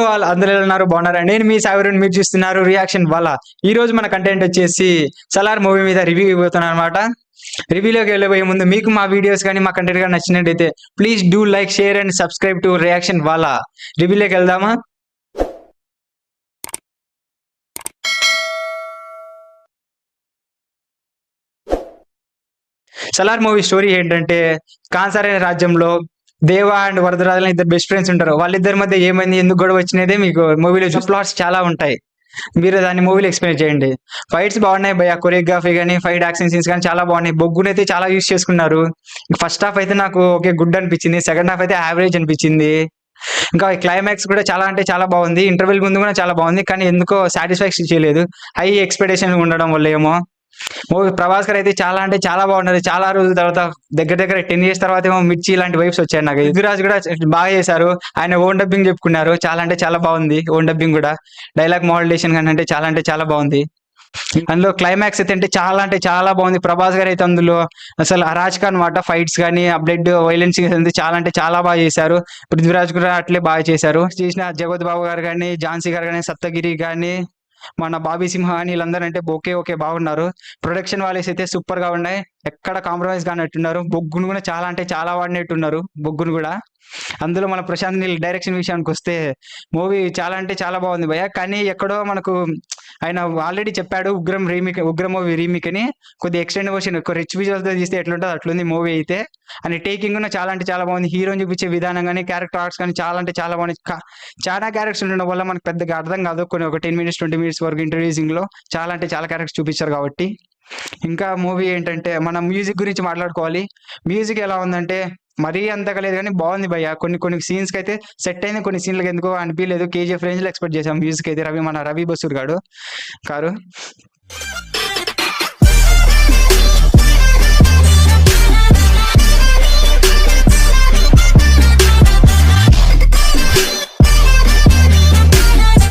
వాళ్ళు అందరూ ఎలా ఉన్నారు, బాగున్నారా? నేను మీ సాగరుని, మీరు చూస్తున్నారు రియాక్షన్ వాళ్ళ. ఈ రోజు మన కంటెంట్ వచ్చేసి సలార్ మూవీ మీద రివ్యూ ఇవ్వబోతున్నాను అనమాట. రివ్యూలోకి వెళ్ళబోయే ముందు మీకు మా వీడియోస్ కానీ మా కంటెంట్ కానీ నచ్చినట్టయితే please do like, share and subscribe to reaction వాళ్ళ. రివ్యూలోకి వెళ్దామా? సలార్ మూవీ స్టోరీ ఏంటంటే, కాన్సార్ అనే రాజ్యంలో దేవ అండ్ వరదరాజుల ఇద్దరు బెస్ట్ ఫ్రెండ్స్ ఉంటారు. వాళ్ళిద్దరి మధ్య ఏమైంది, ఎందుకు గొడవ వచ్చినదే మీకు మూవీలో ప్లాట్స్ చాలా ఉంటాయి. మీరు దాన్ని మూవీలో ఎక్స్ప్లెయిన్ చేయండి. ఫైట్స్ బాగున్నాయి భయ్య, కొరియోగ్రఫీ కానీ ఫైట్ యాక్షన్ సీన్స్ కానీ చాలా బాగున్నాయి. బొగ్గుని అయితే చాలా యూస్ చేసుకున్నారు. ఫస్ట్ హాఫ్ అయితే నాకు ఓకే గుడ్ అనిపించింది, సెకండ్ హాఫ్ అయితే యావరేజ్ అనిపించింది. ఇంకా క్లైమాక్స్ కూడా చాలా అంటే చాలా బాగుంది. ఇంటర్వెల్ ముందు కూడా చాలా బాగుంది, కానీ ఎందుకో సాటిస్ఫాక్షన్ చేయలేదు. హై ఎక్స్పెక్టేషన్ ఉండడం వల్ల ఏమో. మూవీ ప్రభాస్ గారు అయితే చాలా అంటే చాలా బాగున్నారు. చాలా రోజుల తర్వాత, దగ్గర దగ్గర 10 years తర్వాత ఏమో మిర్చి ఇలాంటి వైబ్స్ వచ్చాయి నాకు. పృథ్వీరాజ్ కూడా బాగా చేశారు. ఆయన ఓన్ డబ్బింగ్ చెప్పుకున్నారు, చాలా అంటే చాలా బాగుంది. ఓన్ డబ్బింగ్ కూడా డైలాగ్ మోడలేషన్ కానీ అంటే చాలా బాగుంది. అందులో క్లైమాక్స్ అయితే అంటే చాలా బాగుంది. ప్రభాస్ గారు అయితే అందులో అసలు అరాచక అనమాట. ఫైట్స్ కానీ ఆ బ్లడ్ వైలెన్స్ చాలా అంటే చాలా బాగా చేశారు. పృథ్వీరాజ్ కూడా అట్లే బాగా చేశారు. చేసిన జగత్ బాబు గారు కానీ, ఝాన్సీ గారు కానీ, సప్తగిరి కానీ, మన బాబీ సింహ అని వీళ్ళందరూ అంటే ఓకే బాగున్నారు. ప్రొడక్షన్ వాల్యూస్ అయితే సూపర్ గా ఉన్నాయి. ఎక్కడ కాంప్రమైజ్ కానట్టున్నారు. బొగ్గును కూడా చాలా అంటే చాలా వాడినట్టున్నారు బొగ్గును కూడా. అందులో మన ప్రశాంత్ నీల్ డైరెక్షన్ విషయానికి వస్తే మూవీ చాలా అంటే చాలా బాగుంది భయ్య. కానీ ఎక్కడో మనకు ఆయన ఆల్రెడీ చెప్పాడు ఉగ్రం మూవీ రీమేక్ అని. కొద్ది ఎక్స్టెండ్ వర్షన్ రిచ్ విజువల్స్ తో తీస్తే ఎట్లుంటుంది అట్లుంది మూవీ అయితే. అని టేకింగ్ కూడా చాలా అంటే చాలా బాగుంది. హీరోని చూపించే విధానం కానీ, క్యారెక్టర్ ఆర్ట్స్ కానీ చాలా అంటే చాలా బాగుంది. చాలా క్యారెక్టర్స్ ఉండడం వల్ల మనకు పెద్దగా అర్థం కాదు. కొన్ని ఒక 10 minutes 20 minutes వరకు ఇంట్రడ్యూసింగ్ లో చాలా అంటే చాలా క్యారెక్టర్స్ చూపించారు కాబట్టి. ఇంకా మూవీ ఏంటంటే, మన మ్యూజిక్ గురించి మాట్లాడుకోవాలి. మ్యూజిక్ ఎలా ఉందంటే మరీ అంతగా లేదు కానీ బాగుంది భయ్య. కొన్ని సీన్స్ కి అయితే సెట్ అయింది, కొన్ని సీన్లకు ఎందుకో అనిపించలేదు. కేజీఎఫ్ రేంజ్ లో ఎక్స్పెక్ట్ చేసాం మ్యూజిక్ అయితే. మన రవి బసూర్ గారు.